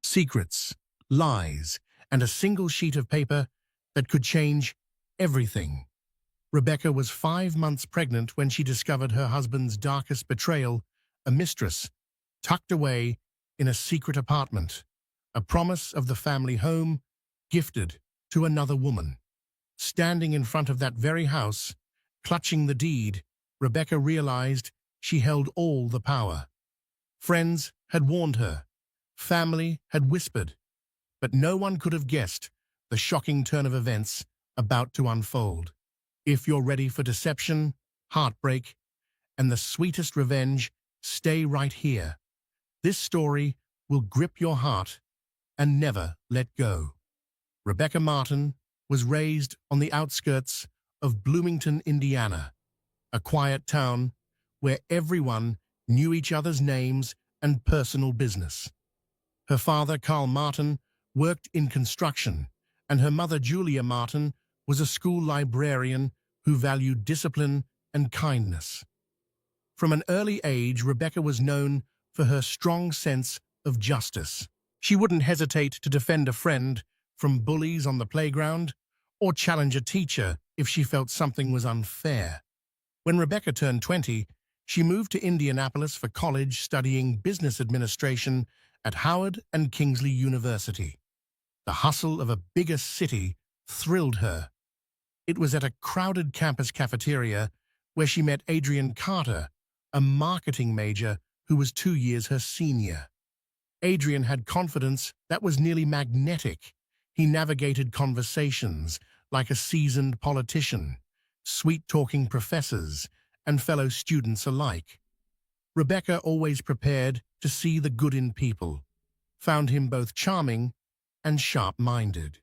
Secrets, lies, and a single sheet of paper that could change everything. Rebecca was 5 months pregnant when she discovered her husband's darkest betrayal, a mistress, tucked away in a secret apartment, a promise of the family home gifted to another woman. Standing in front of that very house, clutching the deed, Rebecca realized she held all the power. Friends had warned her, family had whispered, but no one could have guessed the shocking turn of events about to unfold. If you're ready for deception, heartbreak, and the sweetest revenge, stay right here. This story will grip your heart and never let go. Rebecca Martin was raised on the outskirts of Bloomington, Indiana, a quiet town where everyone knew each other's names and personal business. Her father, Carl Martin, worked in construction, and her mother, Julia Martin, was a school librarian who valued discipline and kindness. From an early age, Rebecca was known for her strong sense of justice. She wouldn't hesitate to defend a friend from bullies on the playground or challenge a teacher if she felt something was unfair. When Rebecca turned 20, she moved to Indianapolis for college, studying business administration at Howard and Kingsley University. The hustle of a bigger city thrilled her. It was at a crowded campus cafeteria where she met Adrian Carter, a marketing major who was 2 years her senior. Adrian had confidence that was nearly magnetic. He navigated conversations like a seasoned politician, sweet-talking professors, and fellow students alike. Rebecca, always prepared to see the good in people, found him both charming and sharp-minded.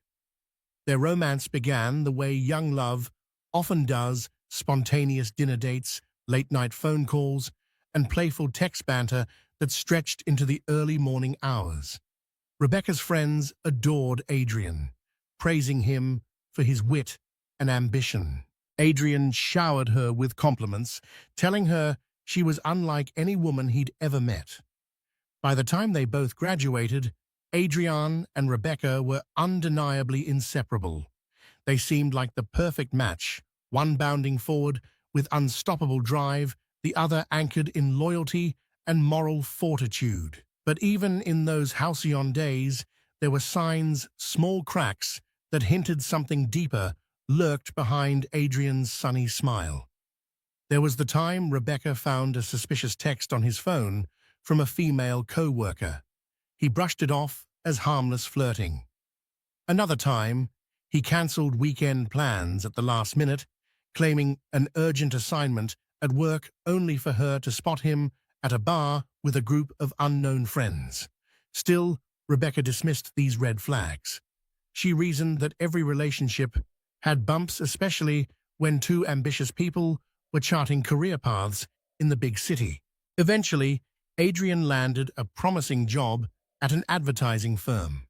Their romance began the way young love often does: spontaneous dinner dates, late-night phone calls, and playful text banter that stretched into the early morning hours. Rebecca's friends adored Adrian, praising him for his wit and ambition. Adrian showered her with compliments, telling her she was unlike any woman he'd ever met. By the time they both graduated, Adrian and Rebecca were undeniably inseparable. They seemed like the perfect match, one bounding forward with unstoppable drive, the other anchored in loyalty and moral fortitude. But even in those halcyon days, there were signs, small cracks, that hinted something deeper lurked behind Adrian's sunny smile. There was the time Rebecca found a suspicious text on his phone from a female co-worker. He brushed it off as harmless flirting. Another time, he cancelled weekend plans at the last minute, claiming an urgent assignment at work only for her to spot him at a bar with a group of unknown friends. Still, Rebecca dismissed these red flags. She reasoned that every relationship had bumps, especially when two ambitious people were charting career paths in the big city. Eventually, Adrian landed a promising job at an advertising firm,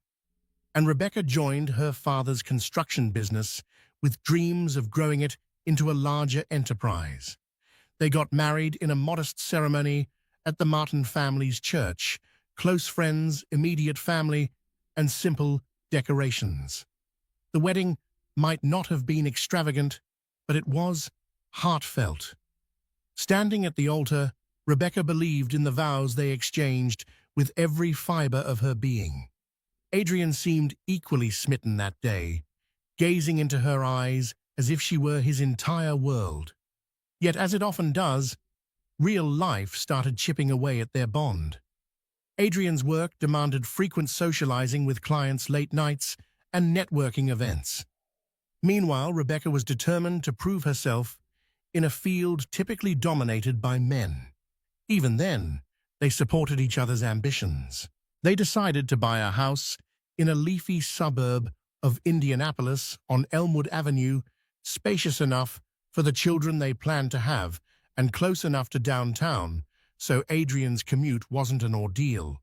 and Rebecca joined her father's construction business with dreams of growing it into a larger enterprise. They got married in a modest ceremony at the Martin family's church, close friends, immediate family, and simple decorations. The wedding might not have been extravagant, but it was heartfelt. Standing at the altar, Rebecca believed in the vows they exchanged with every fiber of her being. Adrian seemed equally smitten that day, gazing into her eyes as if she were his entire world. Yet, as it often does, real life started chipping away at their bond. Adrian's work demanded frequent socializing with clients, late nights, and networking events. Meanwhile, Rebecca was determined to prove herself in a field typically dominated by men. Even then, they supported each other's ambitions. They decided to buy a house in a leafy suburb of Indianapolis on Elmwood Avenue, spacious enough for the children they planned to have and close enough to downtown so Adrian's commute wasn't an ordeal.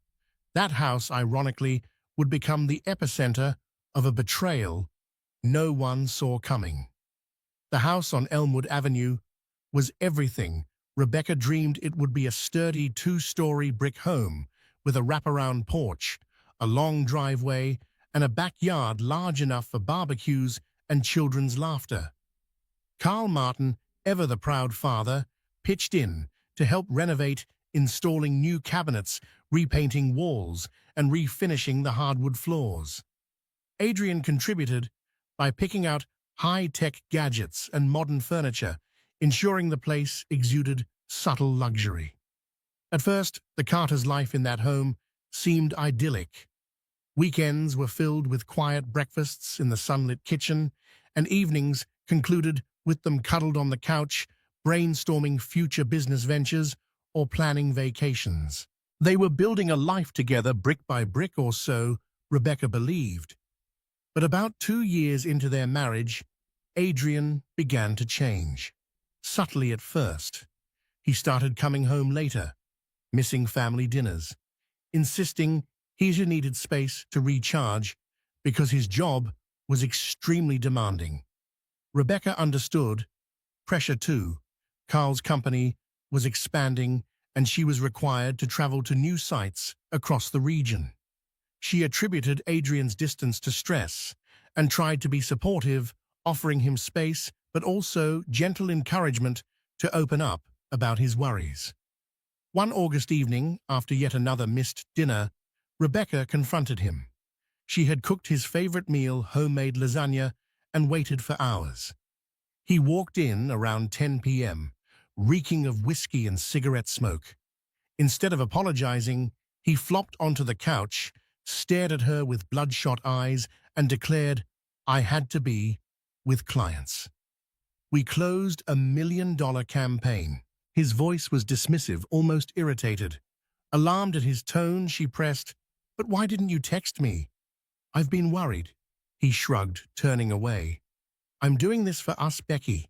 That house, ironically, would become the epicenter of a betrayal no one saw coming. The house on Elmwood Avenue was everything Rebecca dreamed it would be: a sturdy 2-story brick home with a wraparound porch, a long driveway, and a backyard large enough for barbecues and children's laughter. Carl Martin, ever the proud father, pitched in to help renovate, installing new cabinets, repainting walls, and refinishing the hardwood floors. Adrian contributed by picking out high-tech gadgets and modern furniture, ensuring the place exuded subtle luxury. At first, the Carters' life in that home seemed idyllic. Weekends were filled with quiet breakfasts in the sunlit kitchen, and evenings concluded with them cuddled on the couch, brainstorming future business ventures or planning vacations. They were building a life together brick by brick, or so Rebecca believed. But about 2 years into their marriage, Adrian began to change. Subtly at first. He started coming home later, missing family dinners, insisting he needed space to recharge because his job was extremely demanding. Rebecca understood. Pressure too. Carl's company was expanding and she was required to travel to new sites across the region. She attributed Adrian's distance to stress and tried to be supportive, offering him space but also gentle encouragement to open up about his worries. One August evening, after yet another missed dinner, Rebecca confronted him. She had cooked his favorite meal, homemade lasagna, and waited for hours. He walked in around 10 p.m., reeking of whiskey and cigarette smoke. Instead of apologizing, he flopped onto the couch, stared at her with bloodshot eyes, and declared, "I had to be with clients. We closed a $1 million campaign." His voice was dismissive, almost irritated. Alarmed at his tone, she pressed, "But why didn't you text me?" "I've been worried." He shrugged, turning away. "I'm doing this for us, Becky.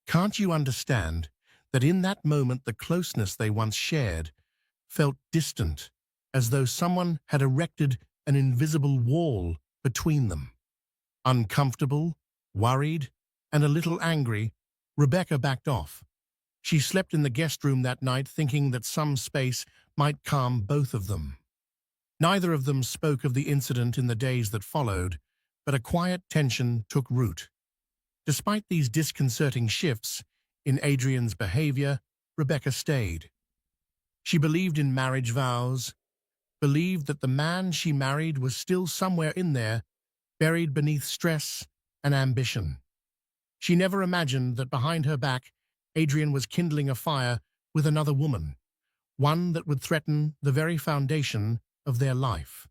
Can't you understand that in that moment the closeness they once shared felt distant, as though someone had erected an invisible wall between them?" Uncomfortable, worried, and a little angry, Rebecca backed off. She slept in the guest room that night, thinking that some space might calm both of them. Neither of them spoke of the incident in the days that followed, but a quiet tension took root. Despite these disconcerting shifts in Adrian's behavior, Rebecca stayed. She believed in marriage vows, believed that the man she married was still somewhere in there, buried beneath stress and ambition. She never imagined that behind her back, Adrian was kindling a fire with another woman, one that would threaten the very foundation of their life.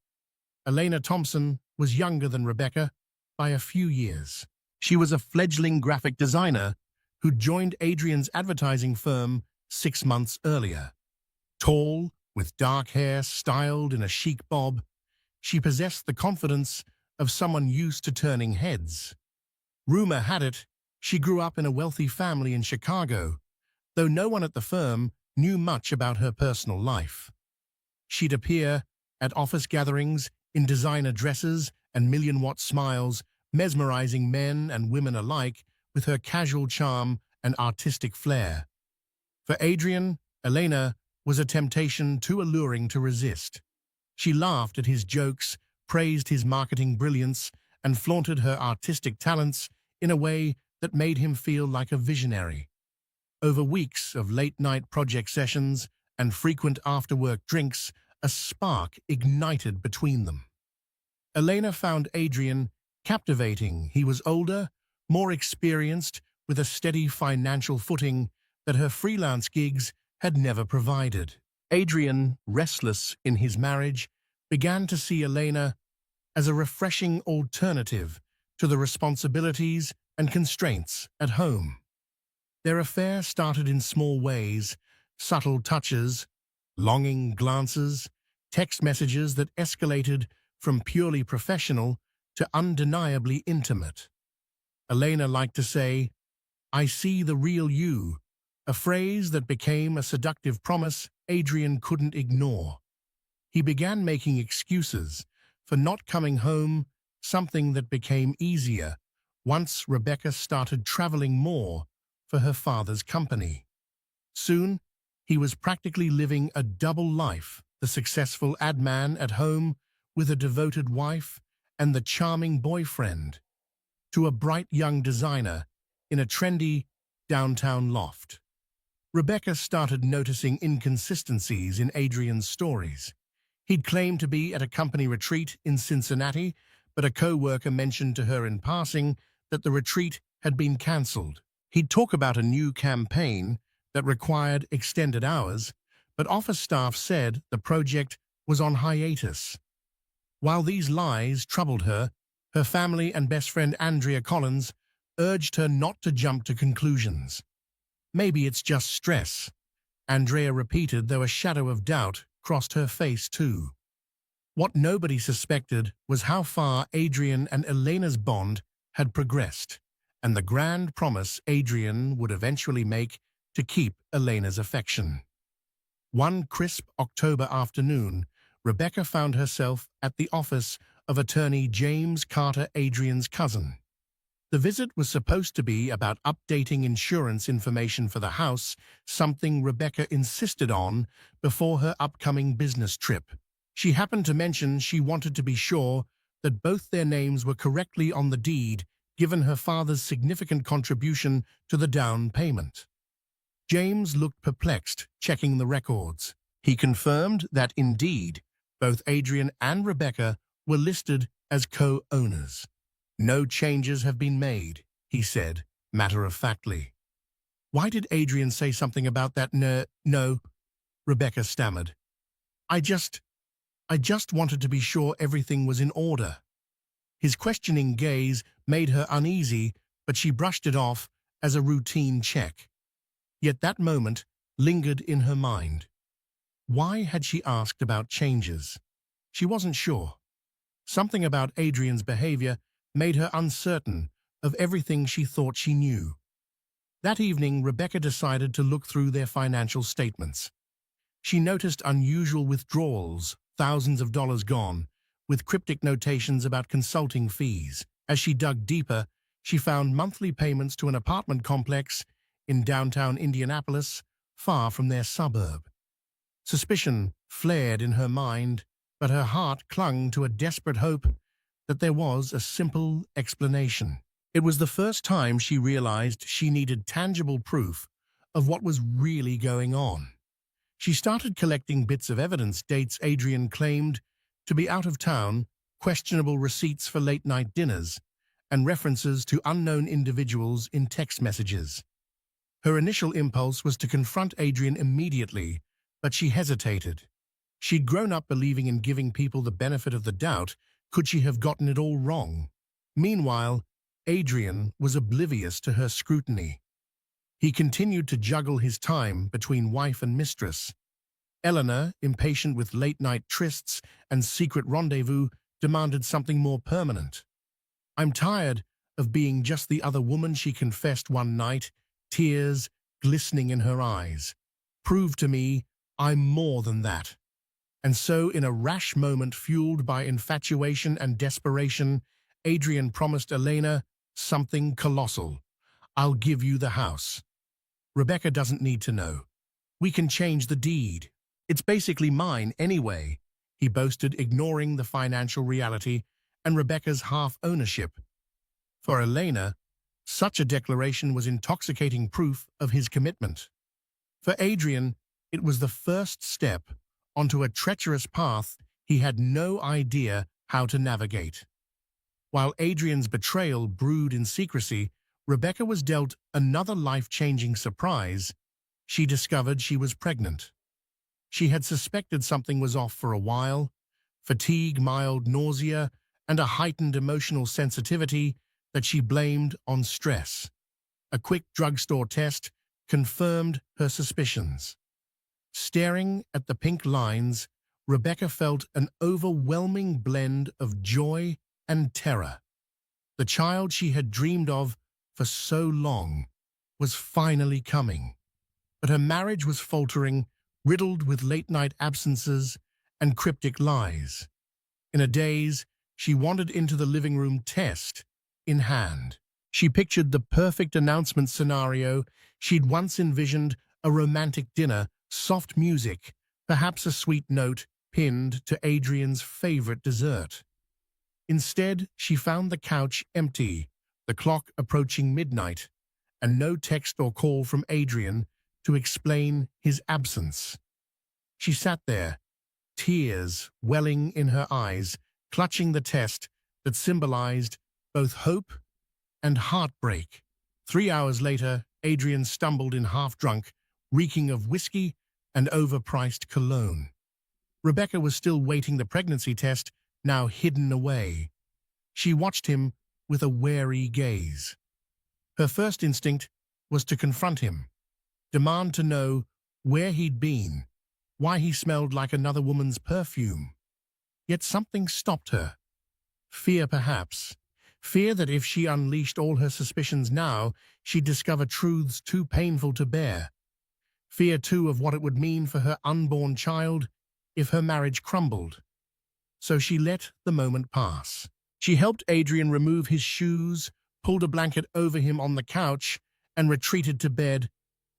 Elena Thompson was younger than Rebecca by a few years. She was a fledgling graphic designer who joined Adrian's advertising firm 6 months earlier. Tall, with dark hair styled in a chic bob, she possessed the confidence of someone used to turning heads. Rumor had it she grew up in a wealthy family in Chicago, though no one at the firm knew much about her personal life. She'd appear at office gatherings in designer dresses and million-watt smiles, mesmerizing men and women alike with her casual charm and artistic flair. For Adrian, Elena was a temptation too alluring to resist. She laughed at his jokes, praised his marketing brilliance, and flaunted her artistic talents in a way that made him feel like a visionary. Over weeks of late-night project sessions and frequent after-work drinks, a spark ignited between them. Elena found Adrian captivating. He was older, more experienced, with a steady financial footing that her freelance gigs had never provided. Adrian, restless in his marriage, began to see Elena as a refreshing alternative to the responsibilities and constraints at home. Their affair started in small ways, subtle touches, longing glances, text messages that escalated from purely professional to undeniably intimate. Elena liked to say, "I see the real you," a phrase that became a seductive promise Adrian couldn't ignore. He began making excuses for not coming home, something that became easier once Rebecca started traveling more for her father's company. Soon, he was practically living a double life, the successful ad man at home with a devoted wife and the charming boyfriend, to a bright young designer in a trendy downtown loft. Rebecca started noticing inconsistencies in Adrian's stories. He'd claimed to be at a company retreat in Cincinnati, but a co-worker mentioned to her in passing that the retreat had been cancelled. He'd talk about a new campaign that required extended hours, but office staff said the project was on hiatus. While these lies troubled her, her family and best friend Andrea Collins urged her not to jump to conclusions. "Maybe it's just stress," Andrea repeated, though a shadow of doubt crossed her face too. What nobody suspected was how far Adrian and Elena's bond had progressed, and the grand promise Adrian would eventually make to keep Elena's affection. One crisp October afternoon, Rebecca found herself at the office of attorney James Carter, Adrian's cousin. The visit was supposed to be about updating insurance information for the house, something Rebecca insisted on before her upcoming business trip. She happened to mention she wanted to be sure that both their names were correctly on the deed, given her father's significant contribution to the down payment. James looked perplexed, checking the records. He confirmed that indeed, both Adrian and Rebecca were listed as co-owners. "No changes have been made," he said, matter-of-factly. "Why did Adrian say something about that? No, Rebecca stammered. I just wanted to be sure everything was in order." His questioning gaze made her uneasy, but she brushed it off as a routine check. Yet that moment lingered in her mind. Why had she asked about changes? She wasn't sure. Something about Adrian's behavior made her uncertain of everything she thought she knew. That evening, Rebecca decided to look through their financial statements. She noticed unusual withdrawals, thousands of dollars gone, with cryptic notations about consulting fees. As she dug deeper, she found monthly payments to an apartment complex in downtown Indianapolis, far from their suburb. Suspicion flared in her mind, but her heart clung to a desperate hope that there was a simple explanation. It was the first time she realized she needed tangible proof of what was really going on. She started collecting bits of evidence: dates Adrian claimed to be out of town, questionable receipts for late-night dinners, and references to unknown individuals in text messages. Her initial impulse was to confront Adrian immediately, but she hesitated. She'd grown up believing in giving people the benefit of the doubt. Could she have gotten it all wrong? Meanwhile, Adrian was oblivious to her scrutiny. He continued to juggle his time between wife and mistress. Eleanor, impatient with late-night trysts and secret rendezvous, demanded something more permanent. "I'm tired of being just the other woman," she confessed one night, tears glistening in her eyes. "Prove to me I'm more than that." And so, in a rash moment fueled by infatuation and desperation, Adrian promised Elena something colossal. "I'll give you the house. Rebecca doesn't need to know. We can change the deed. It's basically mine anyway," he boasted, ignoring the financial reality and Rebecca's half-ownership. For Elena, such a declaration was intoxicating proof of his commitment. For Adrian, it was the first step onto a treacherous path he had no idea how to navigate. While Adrian's betrayal brewed in secrecy, Rebecca was dealt another life-changing surprise. She discovered she was pregnant. She had suspected something was off for a while: fatigue, mild nausea, and a heightened emotional sensitivity that she blamed on stress. A quick drugstore test confirmed her suspicions. Staring at the pink lines, Rebecca felt an overwhelming blend of joy and terror. The child she had dreamed of for so long was finally coming. But her marriage was faltering, riddled with late-night absences and cryptic lies. In a daze, she wandered into the living room, test in hand. She pictured the perfect announcement scenario she'd once envisioned: a romantic dinner, soft music, perhaps a sweet note pinned to Adrian's favorite dessert. Instead, she found the couch empty, the clock approaching midnight, and no text or call from Adrian to explain his absence. She sat there, tears welling in her eyes, clutching the test that symbolized both hope and heartbreak. 3 hours later, Adrian stumbled in half-drunk, reeking of whiskey and overpriced cologne. Rebecca was still waiting the pregnancy test, now hidden away. She watched him with a wary gaze. Her first instinct was to confront him, demand to know where he'd been, why he smelled like another woman's perfume. Yet something stopped her. Fear, perhaps. Fear that if she unleashed all her suspicions now, she'd discover truths too painful to bear. Fear, too, of what it would mean for her unborn child if her marriage crumbled. So she let the moment pass. She helped Adrian remove his shoes, pulled a blanket over him on the couch, and retreated to bed,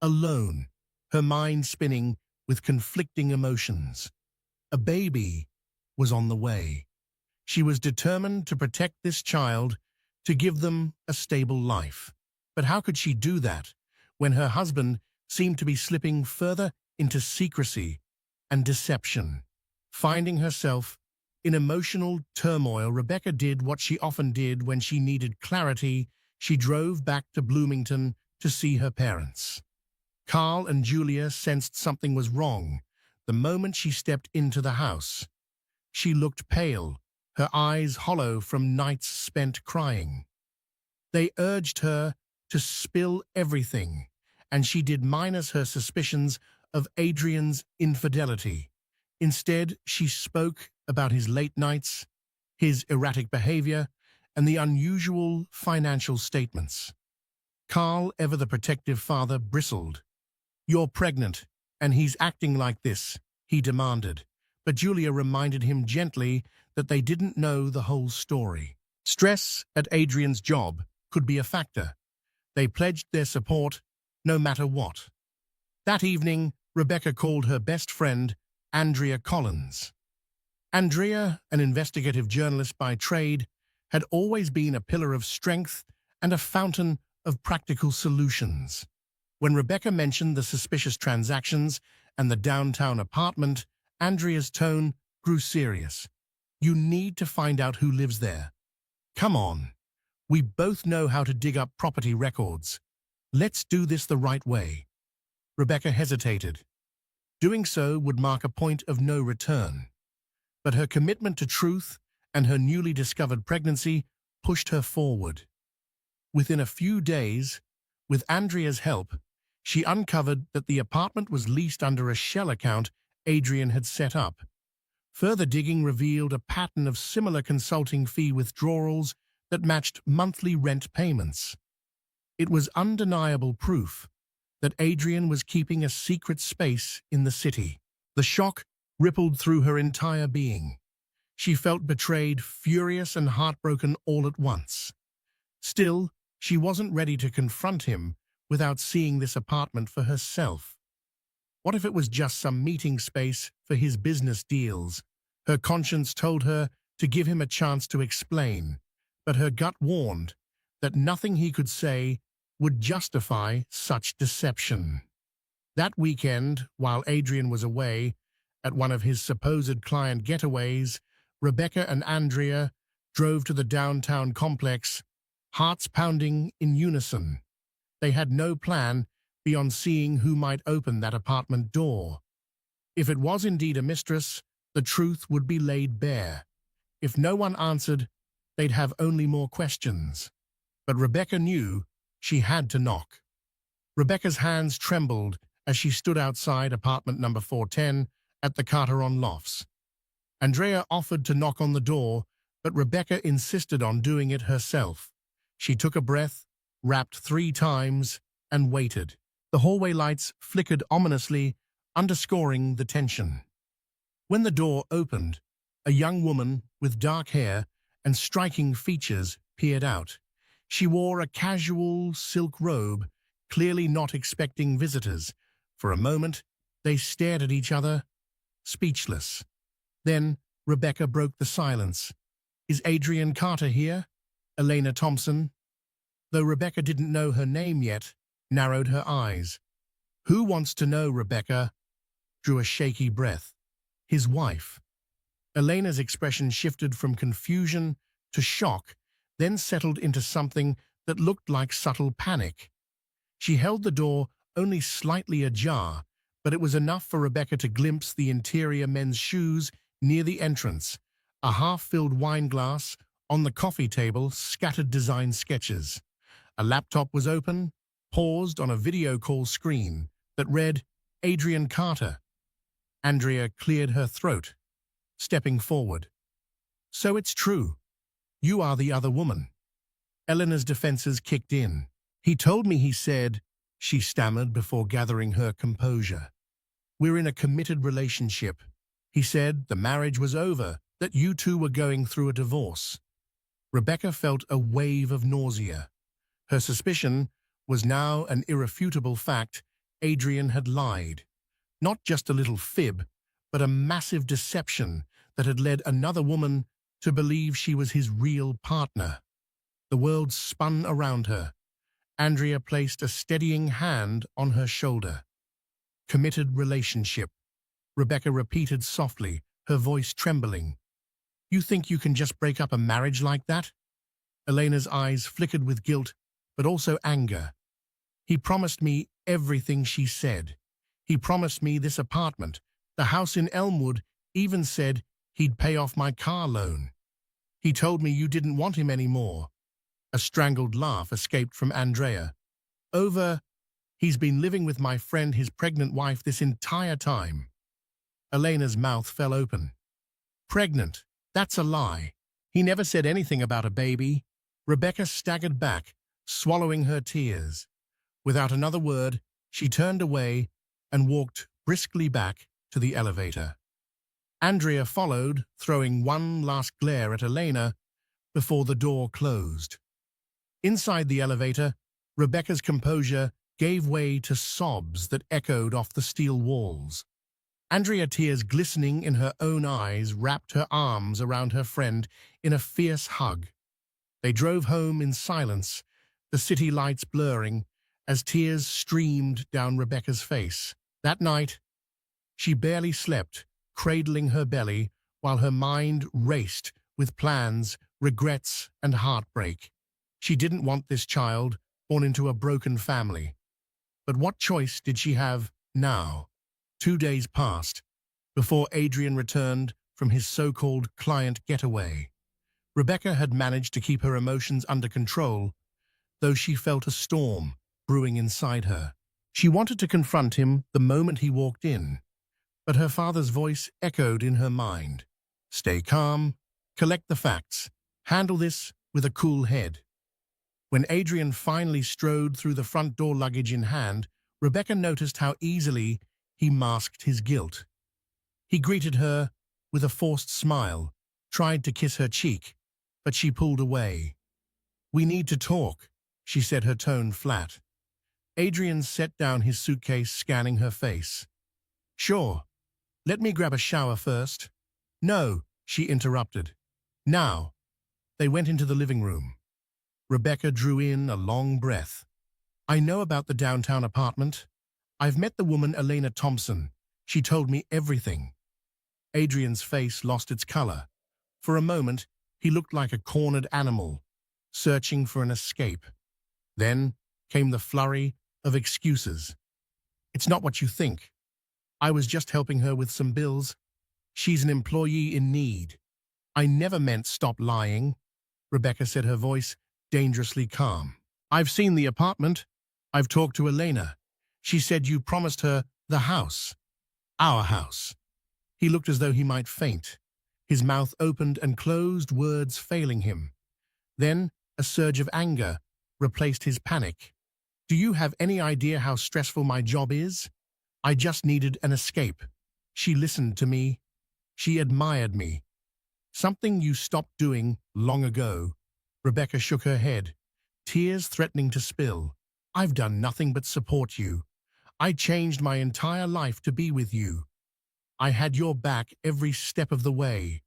alone, her mind spinning with conflicting emotions. A baby was on the way. She was determined to protect this child, to give them a stable life. But how could she do that when her husband seemed to be slipping further into secrecy and deception? Finding herself in emotional turmoil, Rebecca did what she often did when she needed clarity. She drove back to Bloomington to see her parents. Carl and Julia sensed something was wrong the moment she stepped into the house. She looked pale, her eyes hollow from nights spent crying. They urged her to spill everything, and she did minus her suspicions of Adrian's infidelity. Instead, she spoke about his late nights, his erratic behavior, and the unusual financial statements. Carl, ever the protective father, bristled. "You're pregnant, and he's acting like this," he demanded. But Julia reminded him gently that they didn't know the whole story. Stress at Adrian's job could be a factor. They pledged their support no matter what. That evening, Rebecca called her best friend, Andrea Collins. Andrea, an investigative journalist by trade, had always been a pillar of strength and a fountain of practical solutions. When Rebecca mentioned the suspicious transactions and the downtown apartment, Andrea's tone grew serious. "You need to find out who lives there. Come on. We both know how to dig up property records. Let's do this the right way." Rebecca hesitated. Doing so would mark a point of no return. But her commitment to truth and her newly discovered pregnancy pushed her forward. Within a few days, with Andrea's help, she uncovered that the apartment was leased under a shell account Adrian had set up. Further digging revealed a pattern of similar consulting fee withdrawals that matched monthly rent payments. It was undeniable proof that Adrian was keeping a secret space in the city. The shock rippled through her entire being. She felt betrayed, furious, and heartbroken all at once. Still, she wasn't ready to confront him without seeing this apartment for herself. What if it was just some meeting space for his business deals? Her conscience told her to give him a chance to explain, but her gut warned that nothing he could say would justify such deception. That weekend, while Adrian was away at one of his supposed client getaways, Rebecca and Andrea drove to the downtown complex, hearts pounding in unison. They had no plan beyond seeing who might open that apartment door. If it was indeed a mistress, the truth would be laid bare. If no one answered, they'd have only more questions. But Rebecca knew she had to knock. Rebecca's hands trembled as she stood outside apartment number 410 at the Carteron Lofts. Andrea offered to knock on the door, but Rebecca insisted on doing it herself. She took a breath, rapped 3 times, and waited. The hallway lights flickered ominously, underscoring the tension. When the door opened, a young woman with dark hair and striking features peered out. She wore a casual silk robe, clearly not expecting visitors. For a moment, they stared at each other, speechless. Then Rebecca broke the silence. "Is Adrian Carter here?" Elena Thompson, though Rebecca didn't know her name yet, narrowed her eyes. "Who wants to know?" Rebecca drew a shaky breath. "His wife." Elena's expression shifted from confusion to shock, then settled into something that looked like subtle panic. She held the door only slightly ajar, but it was enough for Rebecca to glimpse the interior men's shoes near the entrance, a half-filled wine glass, on the coffee table scattered design sketches. A laptop was open, paused on a video call screen that read, "Adrian Carter." Andrea cleared her throat, stepping forward. "So it's true. You are the other woman." Eleanor's defenses kicked in. "He told me," he said, she stammered before gathering her composure. "We're in a committed relationship. He said the marriage was over, that you two were going through a divorce." Rebecca felt a wave of nausea. Her suspicion was now an irrefutable fact. Adrian had lied. Not just a little fib, but a massive deception that had led another woman to believe she was his real partner. The world spun around her. Andrea placed a steadying hand on her shoulder. "Committed relationship," Rebecca repeated softly, her voice trembling. "You think you can just break up a marriage like that?" Elena's eyes flickered with guilt, but also anger. "He promised me everything," she said. "He promised me this apartment, the house in Elmwood, even said he'd pay off my car loan. He told me you didn't want him anymore." A strangled laugh escaped from Andrea. He's been living with my friend, his pregnant wife, this entire time." Elena's mouth fell open. "Pregnant? That's a lie. He never said anything about a baby." Rebecca staggered back, swallowing her tears. Without another word, she turned away and walked briskly back to the elevator. Andrea followed, throwing one last glare at Elena before the door closed. Inside the elevator, Rebecca's composure gave way to sobs that echoed off the steel walls. Andrea, tears glistening in her own eyes, wrapped her arms around her friend in a fierce hug. They drove home in silence, the city lights blurring, as tears streamed down Rebecca's face. That night, she barely slept, cradling her belly while her mind raced with plans, regrets, and heartbreak. She didn't want this child, born into a broken family. But what choice did she have now? 2 days passed before Adrian returned from his so-called client getaway. Rebecca had managed to keep her emotions under control, though she felt a storm brewing inside her. She wanted to confront him the moment he walked in, but her father's voice echoed in her mind. "Stay calm, collect the facts, handle this with a cool head." When Adrian finally strode through the front door, luggage in hand, Rebecca noticed how easily he masked his guilt. He greeted her with a forced smile, tried to kiss her cheek, but she pulled away. "We need to talk," she said, her tone flat. Adrian set down his suitcase, scanning her face. "Sure. Let me grab a shower first." "No," she interrupted. "Now." They went into the living room. Rebecca drew in a long breath. "I know about the downtown apartment. I've met the woman, Elena Thompson. She told me everything." Adrian's face lost its color. For a moment, he looked like a cornered animal, searching for an escape. Then came the flurry of excuses. "It's not what you think. I was just helping her with some bills. She's an employee in need." "I never meant stop lying," Rebecca said, her voice dangerously calm. "I've seen the apartment. I've talked to Elena. She said you promised her the house. Our house." He looked as though he might faint. His mouth opened and closed, words failing him. Then a surge of anger replaced his panic. "Do you have any idea how stressful my job is? I just needed an escape. She listened to me. She admired me. Something you stopped doing long ago." Rebecca shook her head, tears threatening to spill. "I've done nothing but support you. I changed my entire life to be with you." I had your back every step of the way.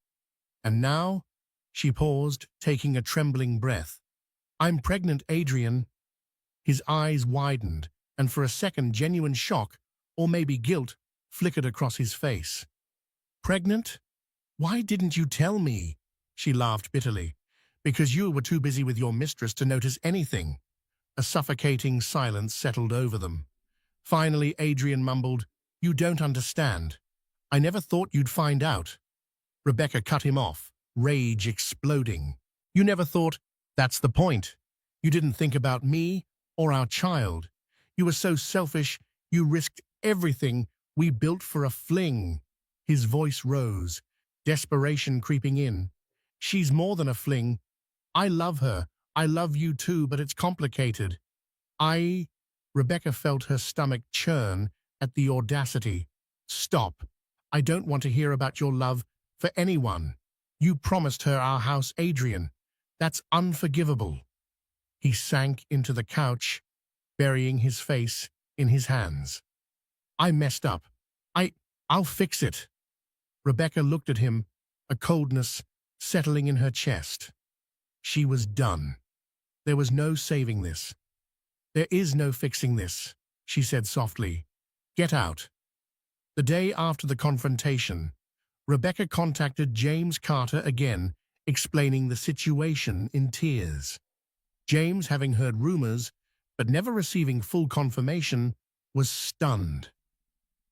And now, she paused, taking a trembling breath. I'm pregnant, Adrian. His eyes widened, and for a second genuine shock, or maybe guilt, flickered across his face. Pregnant? Why didn't you tell me? She laughed bitterly. Because you were too busy with your mistress to notice anything. A suffocating silence settled over them. Finally, Adrian mumbled, You don't understand. I never thought you'd find out. Rebecca cut him off, rage exploding. You never thought, that's the point. You didn't think about me or our child. You were so selfish, you risked everything we built for a fling. His voice rose, desperation creeping in. She's more than a fling. I love her. I love you too, but it's complicated. Rebecca felt her stomach churn at the audacity. Stop. I don't want to hear about your love for anyone. You promised her our house, Adrian. That's unforgivable. He sank into the couch, burying his face in his hands. I messed up. I'll fix it. Rebecca looked at him, a coldness settling in her chest. She was done. There was no saving this. There is no fixing this, she said softly. Get out. The day after the confrontation, Rebecca contacted James Carter again, explaining the situation in tears. James, having heard rumors, but never receiving full confirmation, was stunned.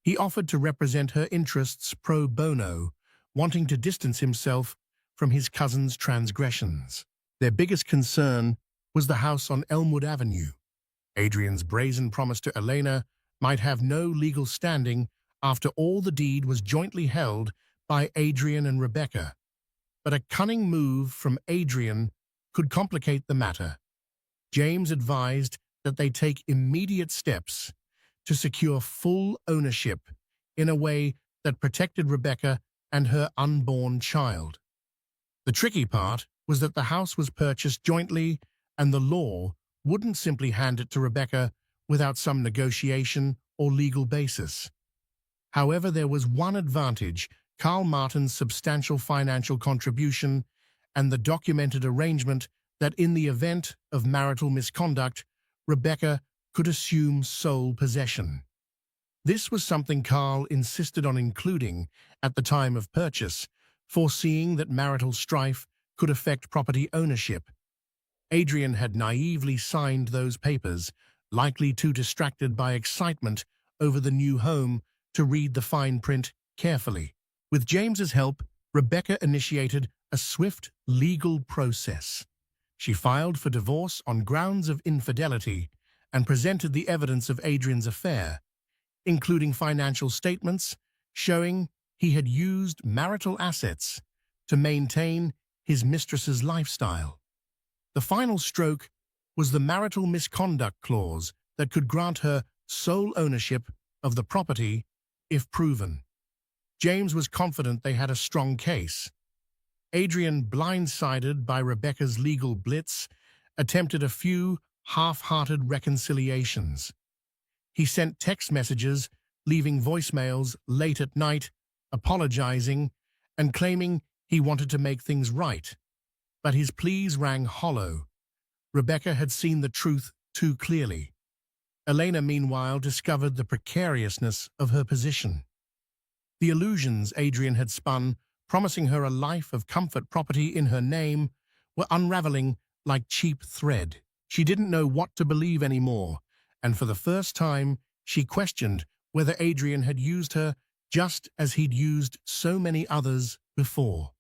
He offered to represent her interests pro bono, wanting to distance himself from his cousin's transgressions. Their biggest concern was the house on Elmwood Avenue. Adrian's brazen promise to Elena might have no legal standing after all the deed was jointly held by Adrian and Rebecca. But a cunning move from Adrian could complicate the matter. James advised that they take immediate steps to secure full ownership in a way that protected Rebecca and her unborn child. The tricky part was that the house was purchased jointly and the law wouldn't simply hand it to Rebecca without some negotiation or legal basis. However, there was one advantage: Carl Martin's substantial financial contribution and the documented arrangement that in the event of marital misconduct, Rebecca could assume sole possession. This was something Carl insisted on including at the time of purchase, foreseeing that marital strife could affect property ownership. Adrian had naively signed those papers, likely too distracted by excitement over the new home to read the fine print carefully. With James's help, Rebecca initiated a swift legal process. She filed for divorce on grounds of infidelity and presented the evidence of Adrian's affair, including financial statements showing he had used marital assets to maintain his mistress's lifestyle. The final stroke was the marital misconduct clause that could grant her sole ownership of the property if proven. James was confident they had a strong case. Adrian, blindsided by Rebecca's legal blitz, attempted a few half-hearted reconciliations. He sent text messages, leaving voicemails late at night, apologizing and claiming he wanted to make things right. But his pleas rang hollow. Rebecca had seen the truth too clearly. Elena, meanwhile, discovered the precariousness of her position. The illusions Adrian had spun, promising her a life of comfort, property in her name, were unraveling like cheap thread. She didn't know what to believe anymore, and for the first time, she questioned whether Adrian had used her just as he'd used so many others before.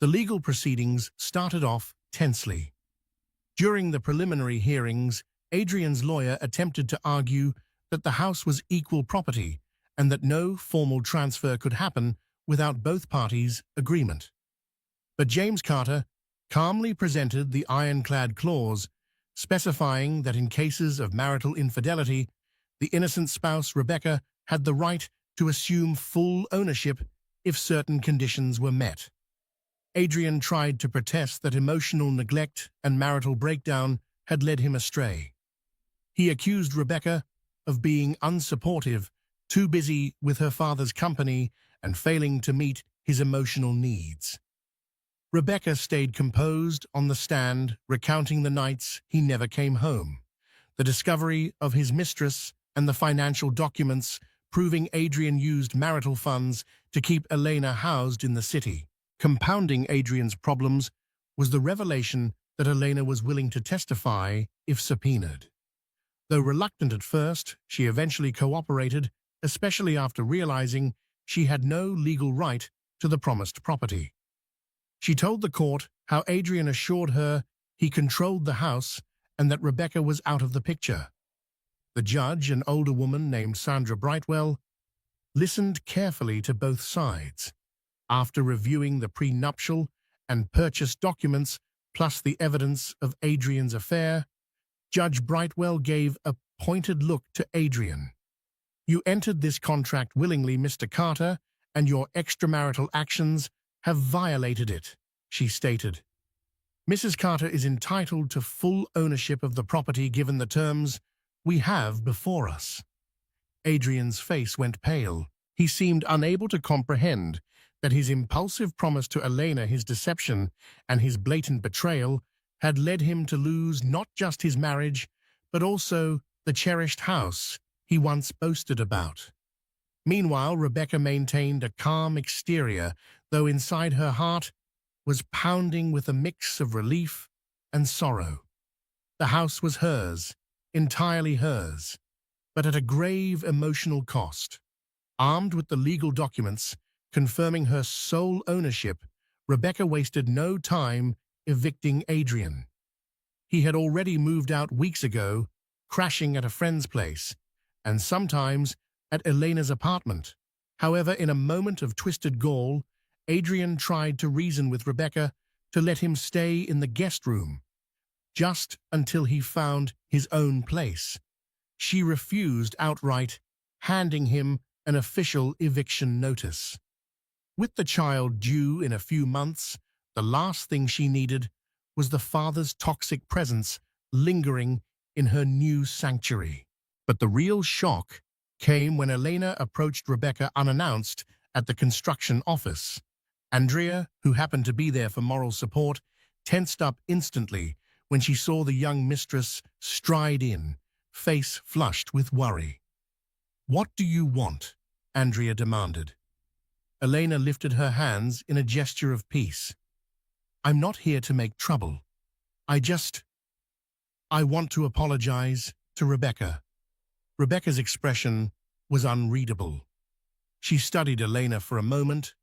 The legal proceedings started off tensely. During the preliminary hearings, Adrian's lawyer attempted to argue that the house was equal property and that no formal transfer could happen without both parties' agreement. But James Carter calmly presented the ironclad clause, specifying that in cases of marital infidelity, the innocent spouse, Rebecca, had the right to assume full ownership if certain conditions were met. Adrian tried to protest that emotional neglect and marital breakdown had led him astray. He accused Rebecca of being unsupportive, too busy with her father's company, and failing to meet his emotional needs. Rebecca stayed composed on the stand, recounting the nights he never came home, the discovery of his mistress, and the financial documents proving Adrian used marital funds to keep Elena housed in the city. Compounding Adrian's problems was the revelation that Elena was willing to testify if subpoenaed. Though reluctant at first, she eventually cooperated, especially after realizing she had no legal right to the promised property. She told the court how Adrian assured her he controlled the house and that Rebecca was out of the picture. The judge, an older woman named Sandra Brightwell, listened carefully to both sides. After reviewing the prenuptial and purchase documents plus the evidence of Adrian's affair, Judge Brightwell gave a pointed look to Adrian. "You entered this contract willingly, Mr. Carter, and your extramarital actions have violated it," she stated. "Mrs. Carter is entitled to full ownership of the property given the terms we have before us." Adrian's face went pale. He seemed unable to comprehend that his impulsive promise to Elena, his deception, and his blatant betrayal had led him to lose not just his marriage, but also the cherished house he once boasted about. Meanwhile, Rebecca maintained a calm exterior, though inside her heart was pounding with a mix of relief and sorrow. The house was hers, entirely hers, but at a grave emotional cost. Armed with the legal documents confirming her sole ownership, Rebecca wasted no time evicting Adrian. He had already moved out weeks ago, crashing at a friend's place, and sometimes at Elena's apartment. However, in a moment of twisted gall, Adrian tried to reason with Rebecca to let him stay in the guest room, just until he found his own place. She refused outright, handing him an official eviction notice. With the child due in a few months, the last thing she needed was the father's toxic presence lingering in her new sanctuary. But the real shock came when Elena approached Rebecca unannounced at the construction office. Andrea, who happened to be there for moral support, tensed up instantly when she saw the young mistress stride in, face flushed with worry. "What do you want?" Andrea demanded. Elena lifted her hands in a gesture of peace. "I'm not here to make trouble. I want to apologize to Rebecca." Rebecca's expression was unreadable. She studied Elena for a moment,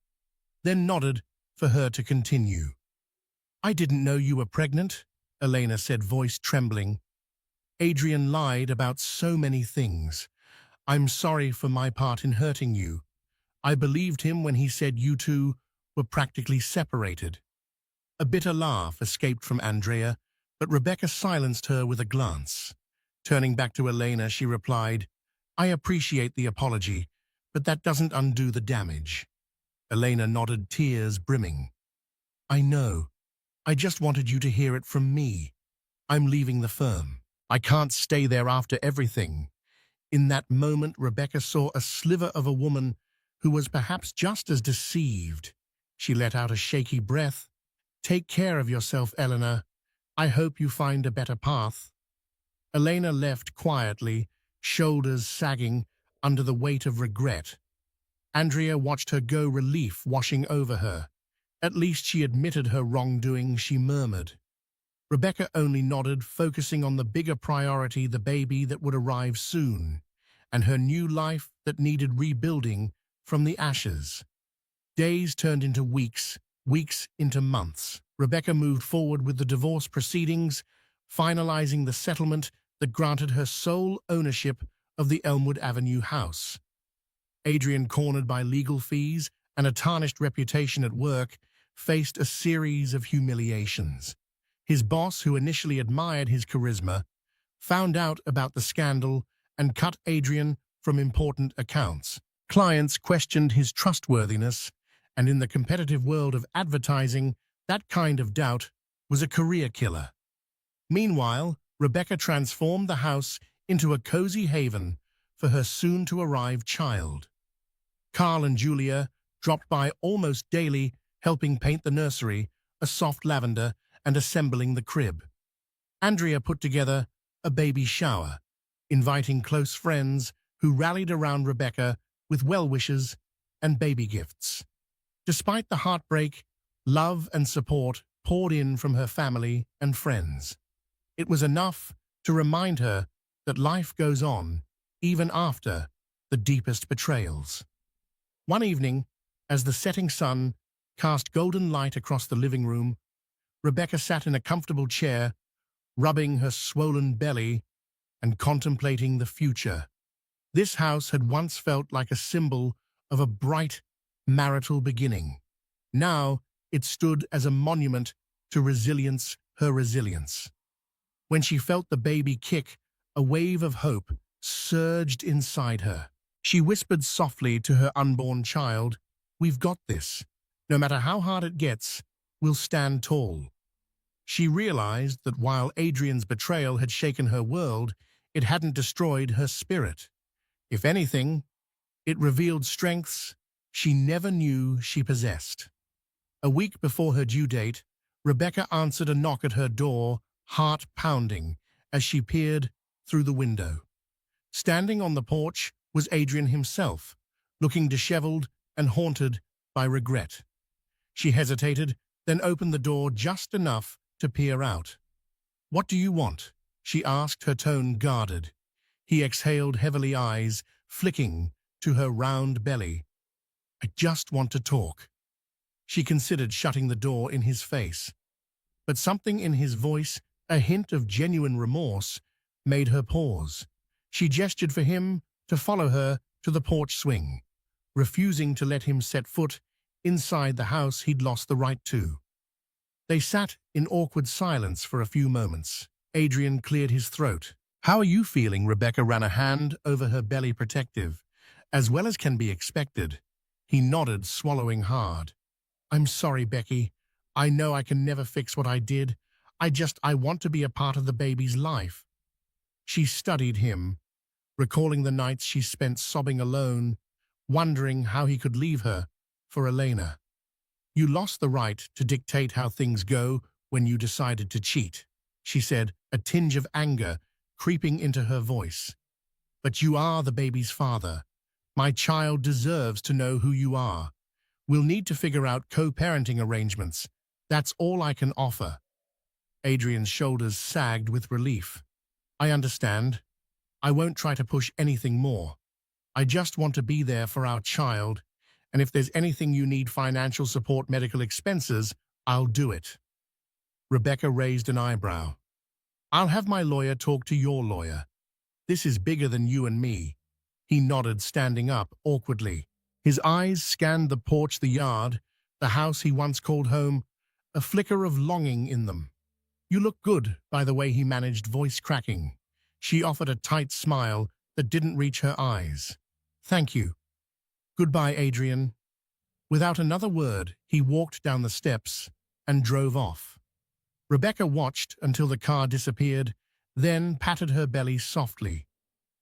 then nodded for her to continue. "I didn't know you were pregnant," Elena said, voice trembling. "Adrian lied about so many things. I'm sorry for my part in hurting you. I believed him when he said you two were practically separated." A bitter laugh escaped from Andrea, but Rebecca silenced her with a glance. Turning back to Elena, she replied, "I appreciate the apology, but that doesn't undo the damage." Elena nodded, tears brimming. "I know. I just wanted you to hear it from me. I'm leaving the firm. I can't stay there after everything." In that moment, Rebecca saw a sliver of a woman who was perhaps just as deceived. She let out a shaky breath. "Take care of yourself, Eleanor. I hope you find a better path." Elena left quietly, shoulders sagging under the weight of regret. Andrea watched her go, relief washing over her. "At least she admitted her wrongdoing," she murmured. Rebecca only nodded, focusing on the bigger priority, the baby that would arrive soon, and her new life that needed rebuilding from the ashes. Days turned into weeks, weeks into months. Rebecca moved forward with the divorce proceedings, finalizing the settlement that granted her sole ownership of the Elmwood Avenue house. Adrian, cornered by legal fees and a tarnished reputation at work, faced a series of humiliations. His boss, who initially admired his charisma, found out about the scandal and cut Adrian from important accounts. Clients questioned his trustworthiness, and in the competitive world of advertising, that kind of doubt was a career killer. Meanwhile, Rebecca transformed the house into a cozy haven for her soon-to-arrive child. Carl and Julia, dropped by almost daily, helping paint the nursery, a soft lavender, and assembling the crib. Andrea put together a baby shower, inviting close friends who rallied around Rebecca with well wishes and baby gifts. Despite the heartbreak, love and support poured in from her family and friends. It was enough to remind her that life goes on even after the deepest betrayals. One evening, as the setting sun cast golden light across the living room, Rebecca sat in a comfortable chair, rubbing her swollen belly and contemplating the future. This house had once felt like a symbol of a bright marital beginning. Now it stood as a monument to her resilience. When she felt the baby kick, a wave of hope surged inside her. She whispered softly to her unborn child, "We've got this. No matter how hard it gets, we'll stand tall." She realized that while Adrian's betrayal had shaken her world, it hadn't destroyed her spirit. If anything, it revealed strengths she never knew she possessed. A week before her due date, Rebecca answered a knock at her door, heart pounding, as she peered through the window. Standing on the porch was Adrian himself, looking disheveled and haunted by regret. She hesitated, then opened the door just enough to peer out. "What do you want?" she asked, her tone guarded. He exhaled, heavily, eyes flicking to her round belly. "I just want to talk." She considered shutting the door in his face, but something in his voice, a hint of genuine remorse, made her pause. She gestured for him to follow her to the porch swing, refusing to let him set foot inside the house he'd lost the right to. They sat in awkward silence for a few moments. Adrian cleared his throat. "How are you feeling?" Rebecca ran a hand over her belly, protective. "As well as can be expected." He nodded, swallowing hard. "I'm sorry, Becky. I know I can never fix what I did. I want to be a part of the baby's life." She studied him, recalling the nights she spent sobbing alone, wondering how he could leave her for Elena. "You lost the right to dictate how things go when you decided to cheat," she said, a tinge of anger creeping into her voice. "But you are the baby's father. My child deserves to know who you are. We'll need to figure out co-parenting arrangements. That's all I can offer." Adrian's shoulders sagged with relief. "I understand. I won't try to push anything more. I just want to be there for our child, and if there's anything you need, financial support, medical expenses, I'll do it." Rebecca raised an eyebrow. "I'll have my lawyer talk to your lawyer. This is bigger than you and me." He nodded, standing up awkwardly. His eyes scanned the porch, the yard, the house he once called home, a flicker of longing in them. "You look good," by the way, he managed, voice cracking. She offered a tight smile that didn't reach her eyes. "Thank you. Goodbye, Adrian." Without another word, he walked down the steps and drove off. Rebecca watched until the car disappeared, then patted her belly softly.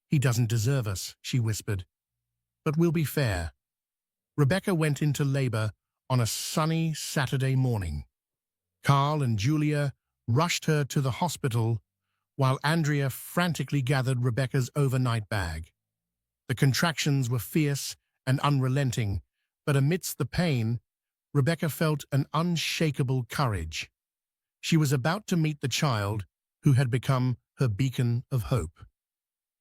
"He doesn't deserve us," she whispered. "But we'll be fair." Rebecca went into labor on a sunny Saturday morning. Carl and Julia rushed her to the hospital, while Andrea frantically gathered Rebecca's overnight bag. The contractions were fierce and unrelenting, but amidst the pain, Rebecca felt an unshakable courage. She was about to meet the child who had become her beacon of hope.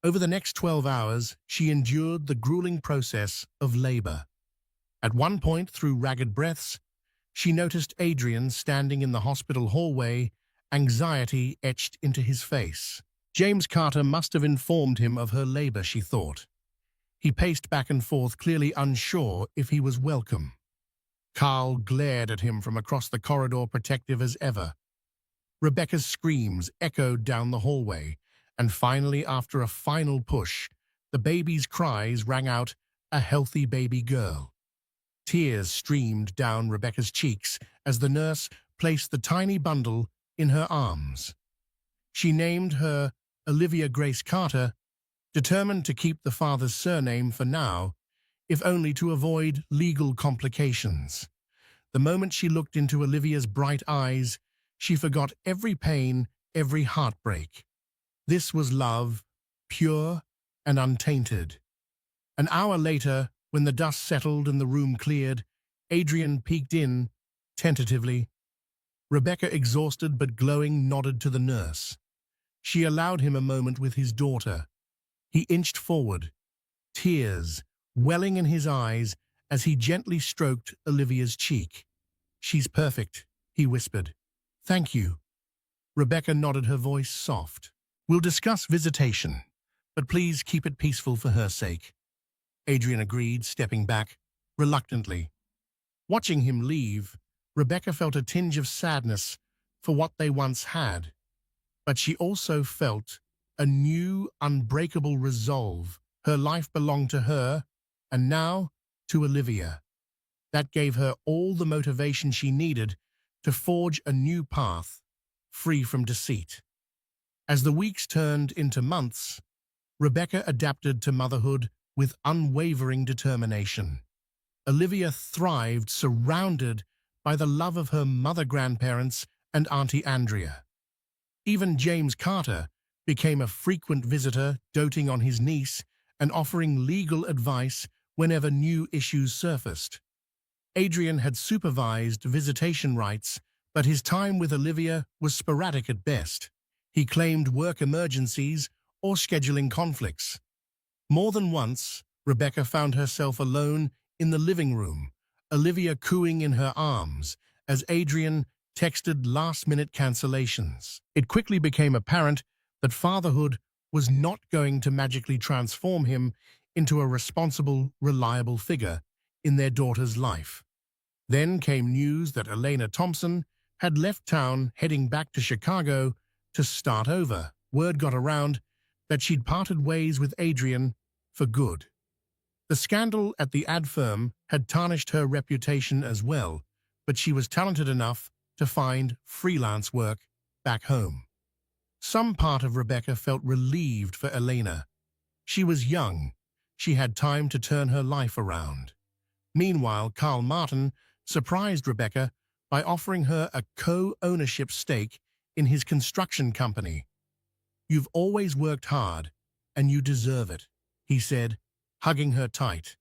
Over the next 12 hours, she endured the grueling process of labor. At one point, through ragged breaths, she noticed Adrian standing in the hospital hallway, anxiety etched into his face. James Carter must have informed him of her labor, she thought. He paced back and forth, clearly unsure if he was welcome. Carl glared at him from across the corridor, protective as ever. Rebecca's screams echoed down the hallway, and finally, after a final push, the baby's cries rang out, a healthy baby girl. Tears streamed down Rebecca's cheeks as the nurse placed the tiny bundle in her arms. She named her Olivia Grace Carter, determined to keep the father's surname for now, if only to avoid legal complications. The moment she looked into Olivia's bright eyes, she forgot every pain, every heartbreak. This was love, pure and untainted. An hour later, when the dust settled and the room cleared, Adrian peeked in, tentatively. Rebecca, exhausted but glowing, nodded to the nurse. She allowed him a moment with his daughter. He inched forward, tears welling in his eyes as he gently stroked Olivia's cheek. "She's perfect," he whispered. "Thank you." Rebecca nodded, her voice soft. "We'll discuss visitation, but please keep it peaceful for her sake." Adrian agreed, stepping back, reluctantly. Watching him leave, Rebecca felt a tinge of sadness for what they once had, but she also felt a new, unbreakable resolve. Her life belonged to her, and now to Olivia. That gave her all the motivation she needed to forge a new path, free from deceit. As the weeks turned into months, Rebecca adapted to motherhood with unwavering determination. Olivia thrived, surrounded by the love of her mother-grandparents and Auntie Andrea. Even James Carter became a frequent visitor, doting on his niece and offering legal advice whenever new issues surfaced. Adrian had supervised visitation rights, but his time with Olivia was sporadic at best. He claimed work emergencies or scheduling conflicts. More than once, Rebecca found herself alone in the living room, Olivia cooing in her arms, as Adrian texted last-minute cancellations. It quickly became apparent that fatherhood was not going to magically transform him into a responsible, reliable figure in their daughter's life. Then came news that Elena Thompson had left town, heading back to Chicago to start over. Word got around that she'd parted ways with Adrian for good. The scandal at the ad firm had tarnished her reputation as well, but she was talented enough to find freelance work back home. Some part of Rebecca felt relieved for Elena. She was young. She had time to turn her life around. Meanwhile, Carl Martin surprised Rebecca by offering her a co-ownership stake in his construction company. "You've always worked hard, and you deserve it," he said, hugging her tight.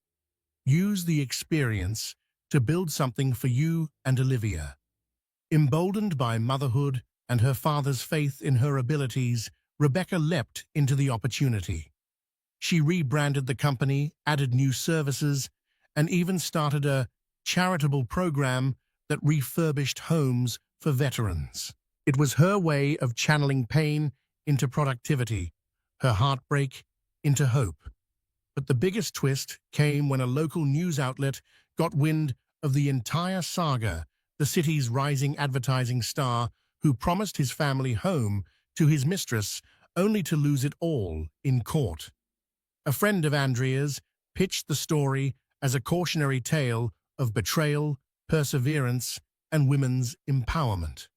"Use the experience to build something for you and Olivia." Emboldened by motherhood and her father's faith in her abilities, Rebecca leapt into the opportunity. She rebranded the company, added new services, and even started a charitable program that refurbished homes for veterans. It was her way of channeling pain into productivity, her heartbreak into hope. But the biggest twist came when a local news outlet got wind of the entire saga, the city's rising advertising star who promised his family home to his mistress only to lose it all in court. A friend of Andrea's pitched the story as a cautionary tale of betrayal, perseverance, and women's empowerment.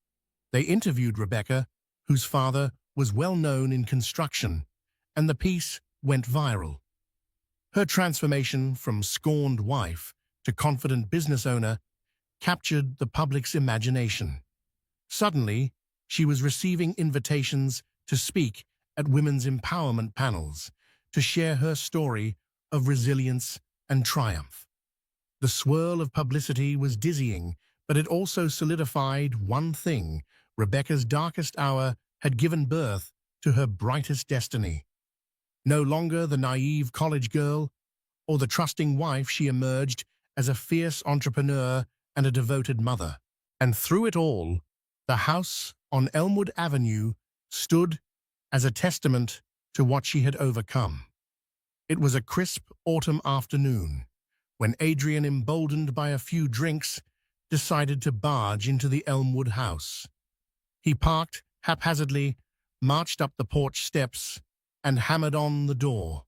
They interviewed Rebecca, whose father was well known in construction, and the piece went viral. Her transformation from scorned wife to confident business owner captured the public's imagination. Suddenly, she was receiving invitations to speak at women's empowerment panels, to share her story of resilience and triumph. The swirl of publicity was dizzying, but it also solidified one thing: Rebecca's darkest hour had given birth to her brightest destiny. No longer the naive college girl or the trusting wife, she emerged as a fierce entrepreneur and a devoted mother. And through it all, the house on Elmwood Avenue stood as a testament to what she had overcome. It was a crisp autumn afternoon when Adrian, emboldened by a few drinks, decided to barge into the Elmwood house. He parked haphazardly, marched up the porch steps, and hammered on the door.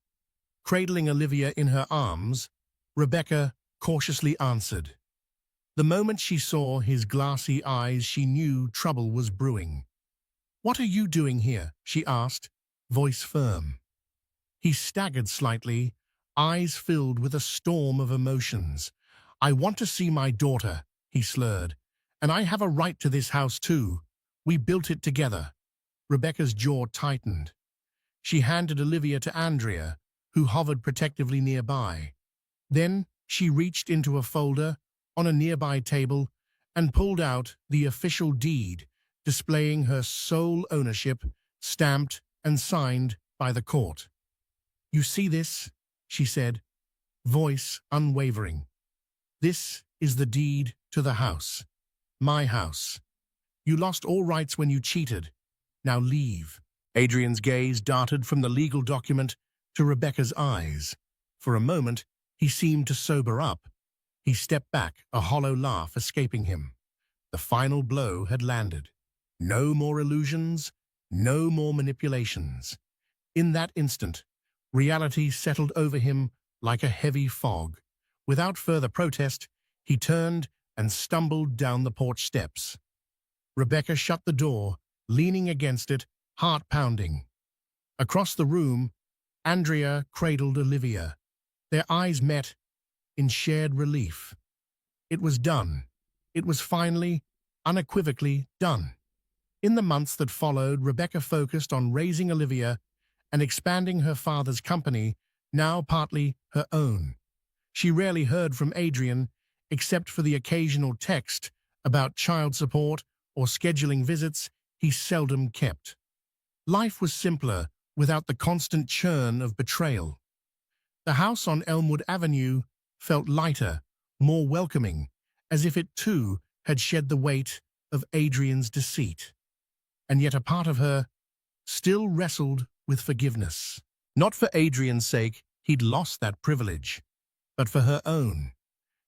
Cradling Olivia in her arms, Rebecca cautiously answered. The moment she saw his glassy eyes, she knew trouble was brewing. "What are you doing here?" she asked, voice firm. He staggered slightly, eyes filled with a storm of emotions. "I want to see my daughter," he slurred. "And I have a right to this house too. We built it together." Rebecca's jaw tightened. She handed Olivia to Andrea, who hovered protectively nearby. Then she reached into a folder on a nearby table and pulled out the official deed, displaying her sole ownership, stamped and signed by the court. "You see this?" she said, voice unwavering. "This is the deed to the house. My house. You lost all rights when you cheated. Now leave." Adrian's gaze darted from the legal document to Rebecca's eyes. For a moment, he seemed to sober up. He stepped back, a hollow laugh escaping him. The final blow had landed. No more illusions, no more manipulations. In that instant, reality settled over him like a heavy fog. Without further protest, he turned and stumbled down the porch steps. Rebecca shut the door, leaning against it, heart pounding. Across the room, Andrea cradled Olivia. Their eyes met in shared relief. It was done. It was finally, unequivocally done. In the months that followed, Rebecca focused on raising Olivia and expanding her father's company, now partly her own. She rarely heard from Adrian, except for the occasional text about child support or scheduling visits he seldom kept. Life was simpler without the constant churn of betrayal. The house on Elmwood Avenue felt lighter, more welcoming, as if it too had shed the weight of Adrian's deceit. And yet a part of her still wrestled with forgiveness. Not for Adrian's sake, he'd lost that privilege, but for her own.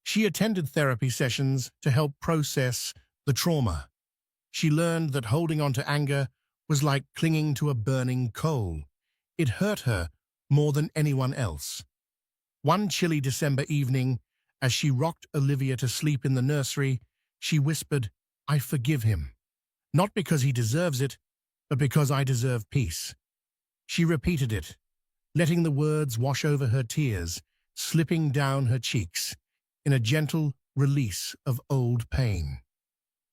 She attended therapy sessions to help process the trauma. She learned that holding on to anger was like clinging to a burning coal. It hurt her more than anyone else. One chilly December evening, as she rocked Olivia to sleep in the nursery, she whispered, "I forgive him. Not because he deserves it, but because I deserve peace." She repeated it, letting the words wash over her tears, slipping down her cheeks, in a gentle release of old pain.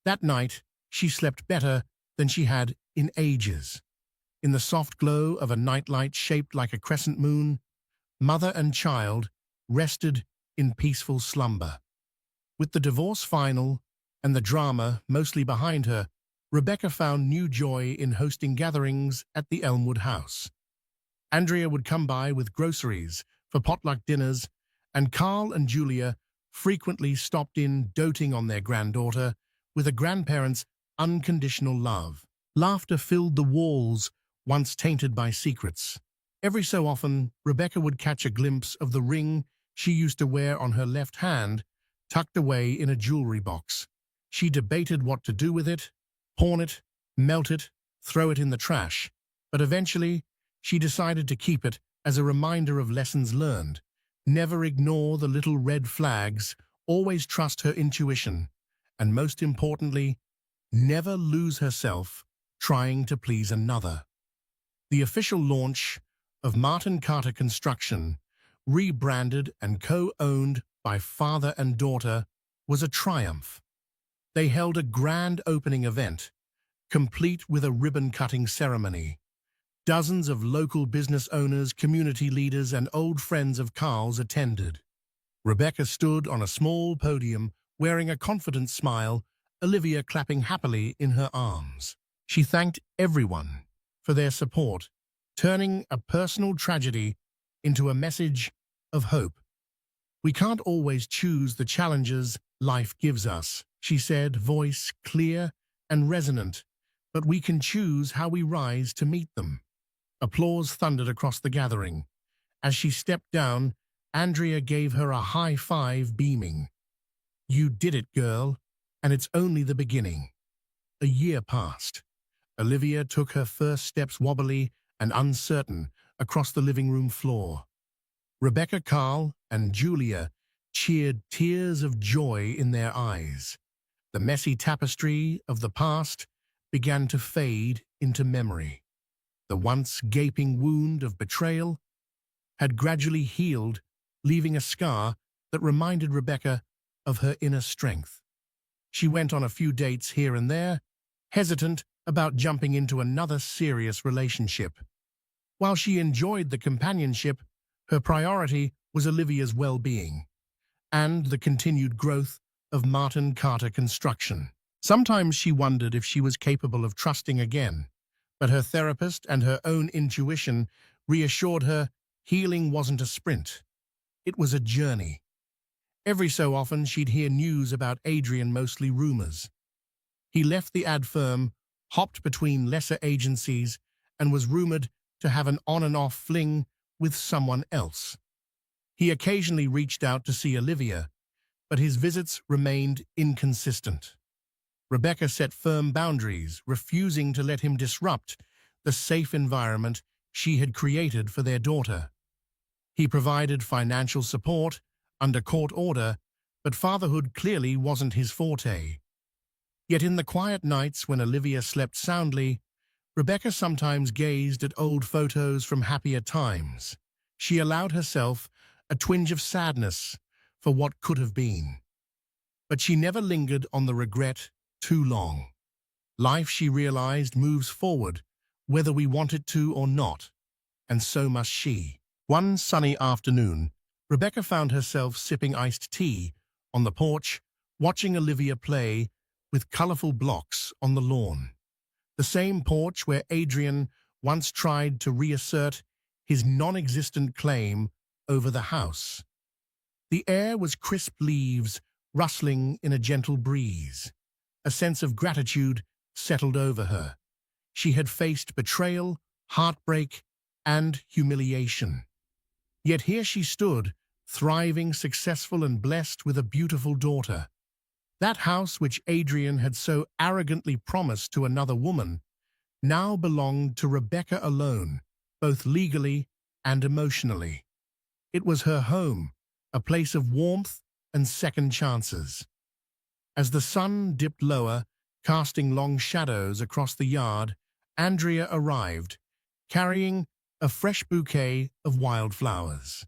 That night, she slept better than she had in ages. In the soft glow of a nightlight shaped like a crescent moon, mother and child rested in peaceful slumber. With the divorce final and the drama mostly behind her, Rebecca found new joy in hosting gatherings at the Elmwood house. Andrea would come by with groceries for potluck dinners, and Carl and Julia frequently stopped in doting on their granddaughter with a grandparent's unconditional love. Laughter filled the walls once tainted by secrets. Every so often, Rebecca would catch a glimpse of the ring she used to wear on her left hand, tucked away in a jewelry box. She debated what to do with it, pawn it, melt it, throw it in the trash, but eventually she decided to keep it as a reminder of lessons learned. Never ignore the little red flags, always trust her intuition, and most importantly, never lose herself trying to please another. The official launch of Martin Carter Construction, rebranded and co-owned by father and daughter, was a triumph. They held a grand opening event, complete with a ribbon-cutting ceremony. Dozens of local business owners, community leaders, and old friends of Carl's attended. Rebecca stood on a small podium, wearing a confident smile, Olivia clapping happily in her arms. She thanked everyone for their support, turning a personal tragedy into a message of hope. "We can't always choose the challenges life gives us," she said, voice clear and resonant, "but we can choose how we rise to meet them." Applause thundered across the gathering. As she stepped down, Andrea gave her a high five, beaming. "You did it, girl, and it's only the beginning." A year passed. Olivia took her first steps wobbly and uncertain across the living room floor. Rebecca, Carl, and Julia cheered, tears of joy in their eyes. The messy tapestry of the past began to fade into memory. The once gaping wound of betrayal had gradually healed leaving a scar that reminded Rebecca of her inner strength. She went on a few dates here and there, hesitant about jumping into another serious relationship. While she enjoyed the companionship, her priority was Olivia's well-being and the continued growth of Martin Carter Construction. Sometimes she wondered if she was capable of trusting again, but her therapist and her own intuition reassured her healing wasn't a sprint. It was a journey. Every so often she'd hear news about Adrian, mostly rumors. He left the ad firm, hopped between lesser agencies, and was rumored to have an on-and-off fling with someone else. He occasionally reached out to see Olivia, but his visits remained inconsistent. Rebecca set firm boundaries, refusing to let him disrupt the safe environment she had created for their daughter. He provided financial support under court order, but fatherhood clearly wasn't his forte. Yet in the quiet nights when Olivia slept soundly, Rebecca sometimes gazed at old photos from happier times. She allowed herself a twinge of sadness for what could have been. But she never lingered on the regret too long. Life, she realized, moves forward, whether we want it to or not, and so must she. One sunny afternoon, Rebecca found herself sipping iced tea on the porch, watching Olivia play with colorful blocks on the lawn. The same porch where Adrian once tried to reassert his non-existent claim over the house. The air was crisp leaves rustling in a gentle breeze. A sense of gratitude settled over her. She had faced betrayal, heartbreak, and humiliation. Yet here she stood, thriving, successful, and blessed with a beautiful daughter. That house which Adrian had so arrogantly promised to another woman now belonged to Rebecca alone, both legally and emotionally. It was her home, a place of warmth and second chances. As the sun dipped lower, casting long shadows across the yard, Andrea arrived, carrying a fresh bouquet of wildflowers.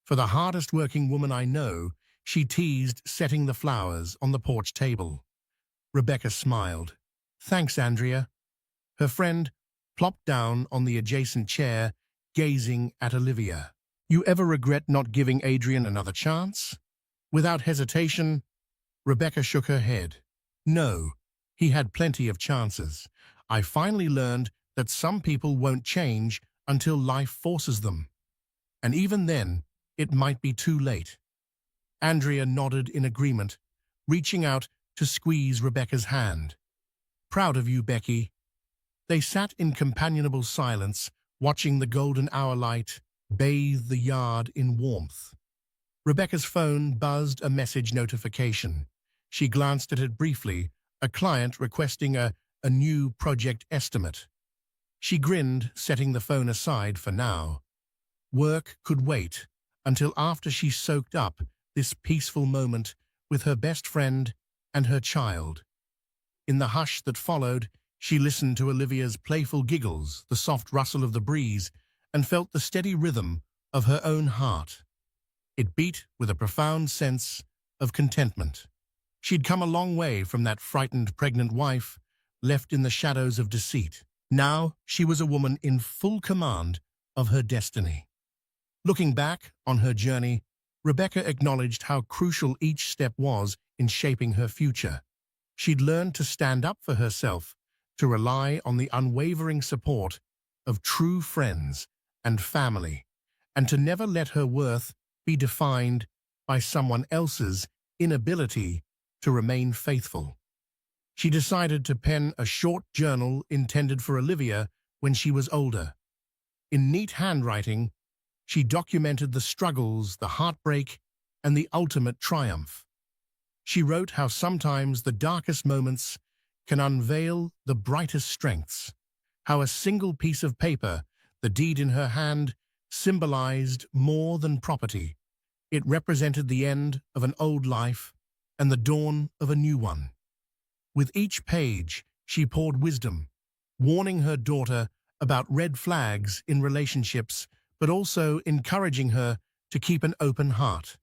"For the hardest working woman I know," she teased, setting the flowers on the porch table. Rebecca smiled. "Thanks, Andrea." Her friend plopped down on the adjacent chair, gazing at Olivia. "You ever regret not giving Adrian another chance?" Without hesitation, Rebecca shook her head. "No, he had plenty of chances. I finally learned that some people won't change until life forces them. And even then, it might be too late." Andrea nodded in agreement, reaching out to squeeze Rebecca's hand. "Proud of you, Becky." They sat in companionable silence, watching the golden hour light bathe the yard in warmth. Rebecca's phone buzzed a message notification. She glanced at it briefly, a client requesting a new project estimate. She grinned, setting the phone aside for now. Work could wait until after she soaked up this peaceful moment with her best friend and her child. In the hush that followed, she listened to Olivia's playful giggles, the soft rustle of the breeze, and felt the steady rhythm of her own heart. It beat with a profound sense of contentment. She'd come a long way from that frightened pregnant wife left in the shadows of deceit. Now she was a woman in full command of her destiny. Looking back on her journey, Rebecca acknowledged how crucial each step was in shaping her future. She'd learned to stand up for herself, to rely on the unwavering support of true friends and family, and to never let her worth be defined by someone else's inability to remain faithful. She decided to pen a short journal intended for Olivia when she was older. In neat handwriting, she documented the struggles, the heartbreak, and the ultimate triumph. She wrote how sometimes the darkest moments can unveil the brightest strengths, how a single piece of paper, the deed in her hand, symbolized more than property. It represented the end of an old life and the dawn of a new one. With each page, she poured wisdom, warning her daughter about red flags in relationships, but also encouraging her to keep an open heart.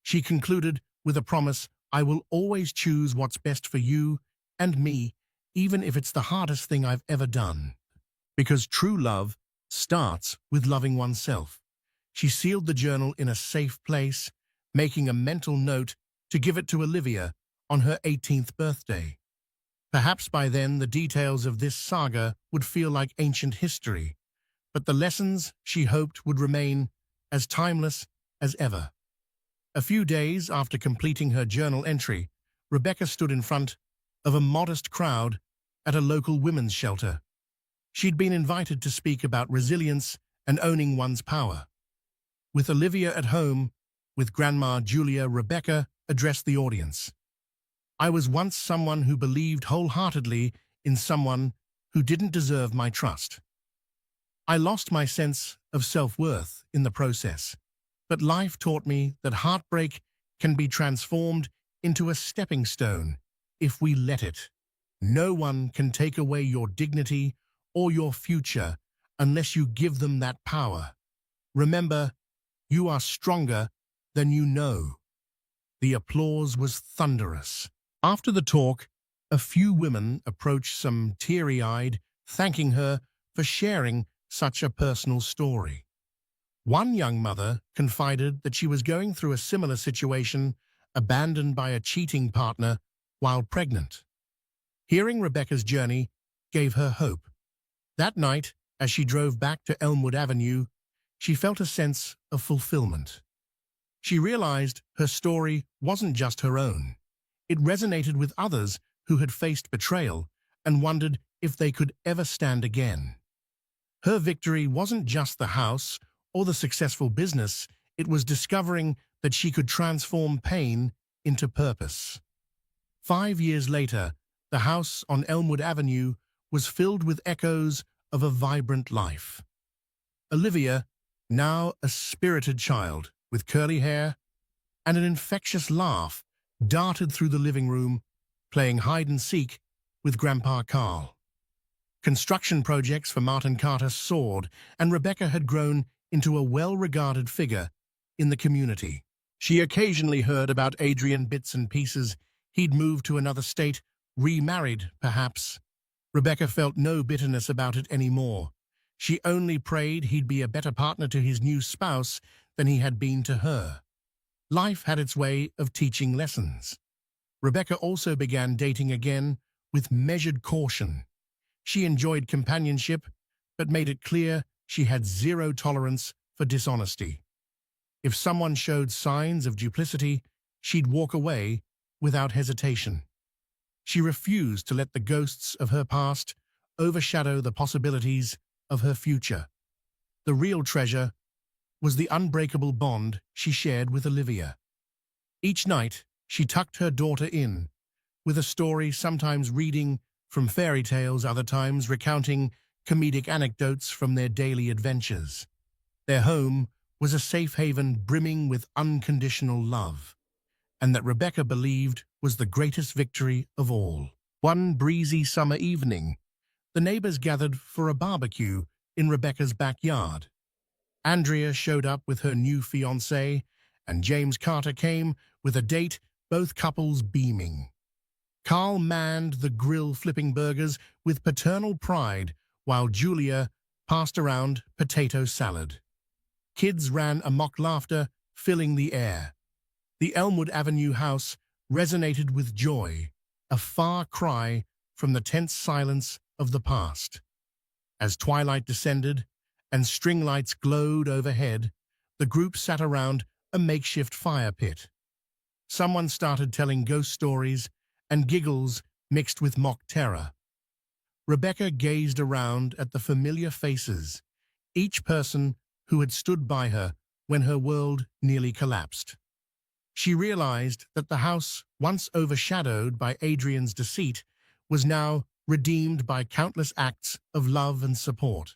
She concluded with a promise, "I will always choose what's best for you and me, even if it's the hardest thing I've ever done." Because true love starts with loving oneself. She sealed the journal in a safe place, making a mental note to give it to Olivia on her 18th birthday. Perhaps by then the details of this saga would feel like ancient history, but the lessons she hoped would remain as timeless as ever. A few days after completing her journal entry, Rebecca stood in front of a modest crowd at a local women's shelter. She'd been invited to speak about resilience and owning one's power. With Olivia at home, with Grandma Julia, Rebecca addressed the audience. "I was once someone who believed wholeheartedly in someone who didn't deserve my trust. I lost my sense of self-worth in the process, but life taught me that heartbreak can be transformed into a stepping stone if we let it. No one can take away your dignity or your future unless you give them that power. Remember, you are stronger than you know." The applause was thunderous. After the talk, a few women approached, some teary-eyed, thanking her for sharing such a personal story. One young mother confided that she was going through a similar situation, abandoned by a cheating partner while pregnant. Hearing Rebecca's journey gave her hope. That night, as she drove back to Elmwood Avenue, she felt a sense of fulfillment. She realized her story wasn't just her own. It resonated with others who had faced betrayal and wondered if they could ever stand again. Her victory wasn't just the house or the successful business, it was discovering that she could transform pain into purpose. 5 years later, the house on Elmwood Avenue was filled with echoes of a vibrant life. Olivia, now a spirited child with curly hair and an infectious laugh, darted through the living room, playing hide-and-seek with Grandpa Carl. Construction projects for Martin Carter soared, and Rebecca had grown into a well-regarded figure in the community. She occasionally heard about Adrian bits and pieces. He'd moved to another state, remarried, perhaps. Rebecca felt no bitterness about it anymore. She only prayed he'd be a better partner to his new spouse than he had been to her. Life had its way of teaching lessons. Rebecca also began dating again with measured caution. She enjoyed companionship, but made it clear she had zero tolerance for dishonesty. If someone showed signs of duplicity, she'd walk away without hesitation. She refused to let the ghosts of her past overshadow the possibilities of her future. The real treasure was the unbreakable bond she shared with Olivia. Each night, she tucked her daughter in with a story, sometimes reading from fairy tales, other times recounting comedic anecdotes from their daily adventures. Their home was a safe haven brimming with unconditional love, and that Rebecca believed was the greatest victory of all. One breezy summer evening, the neighbors gathered for a barbecue in Rebecca's backyard. Andrea showed up with her new fiancé, and James Carter came with a date, both couples beaming. Carl manned the grill flipping burgers with paternal pride, while Julia passed around potato salad. Kids ran amok, laughter filling the air. The Elmwood Avenue house resonated with joy, a far cry from the tense silence of the past. As twilight descended and string lights glowed overhead, the group sat around a makeshift fire pit. Someone started telling ghost stories, and giggles mixed with mock terror. Rebecca gazed around at the familiar faces, each person who had stood by her when her world nearly collapsed. She realized that the house, once overshadowed by Adrian's deceit, was now redeemed by countless acts of love and support.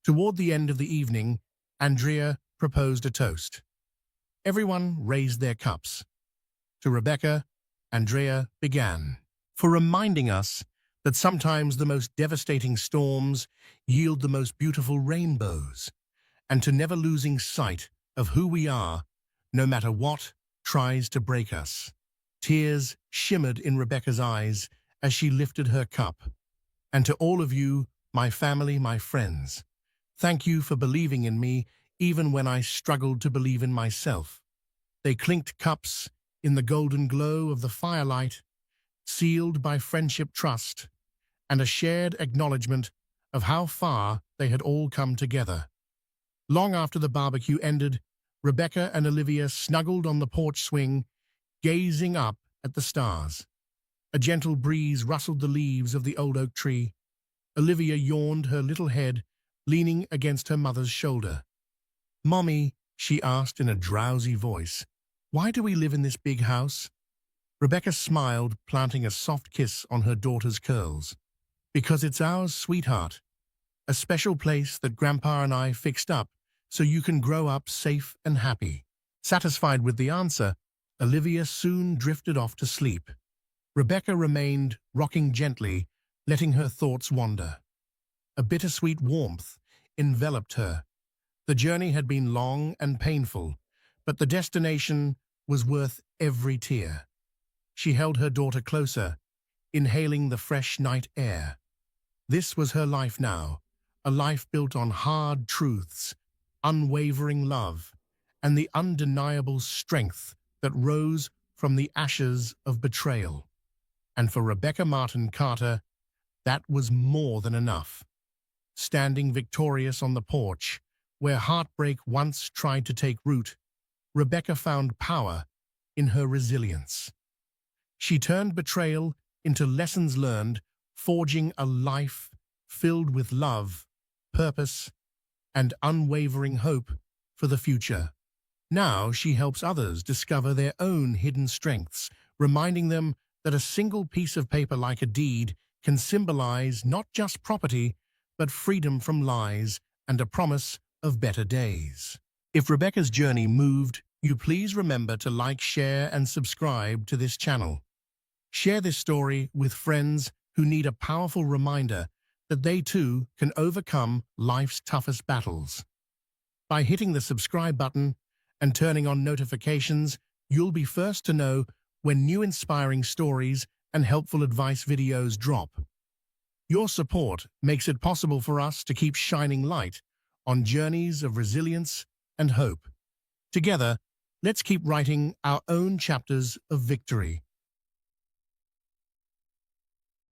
Toward the end of the evening, Andrea proposed a toast. Everyone raised their cups. To Rebecca, Andrea began, "For reminding us that sometimes the most devastating storms yield the most beautiful rainbows, and to never losing sight of who we are, no matter what tries to break us. Tears shimmered in Rebecca's eyes as she lifted her cup. And to all of you, my family, my friends, thank you for believing in me even when I struggled to believe in myself. They clinked cups in the golden glow of the firelight, sealed by friendship, trust, and a shared acknowledgement of how far they had all come together. Long after the barbecue ended, Rebecca and Olivia snuggled on the porch swing, gazing up at the stars. A gentle breeze rustled the leaves of the old oak tree. Olivia yawned, her little head leaning against her mother's shoulder. "Mommy," she asked in a drowsy voice, "why do we live in this big house?" Rebecca smiled, planting a soft kiss on her daughter's curls. "Because it's ours, sweetheart. A special place that Grandpa and I fixed up so you can grow up safe and happy." Satisfied with the answer, Olivia soon drifted off to sleep. Rebecca remained, rocking gently, letting her thoughts wander. A bittersweet warmth enveloped her. The journey had been long and painful, but the destination was worth every tear. She held her daughter closer, inhaling the fresh night air. This was her life now, a life built on hard truths, unwavering love, and the undeniable strength that rose from the ashes of betrayal. And for Rebecca Martin Carter, that was more than enough. Standing victorious on the porch, where heartbreak once tried to take root, Rebecca found power in her resilience. She turned betrayal into lessons learned, forging a life filled with love, purpose, and unwavering hope for the future. Now she helps others discover their own hidden strengths, reminding them that a single piece of paper like a deed can symbolize not just property, but freedom from lies and a promise of better days. If Rebecca's journey moved you, please remember to like, share, and subscribe to this channel. Share this story with friends who need a powerful reminder that they too can overcome life's toughest battles. By hitting the subscribe button and turning on notifications, you'll be first to know when new inspiring stories and helpful advice videos drop. Your support makes it possible for us to keep shining light on journeys of resilience and hope. Together, let's keep writing our own chapters of victory.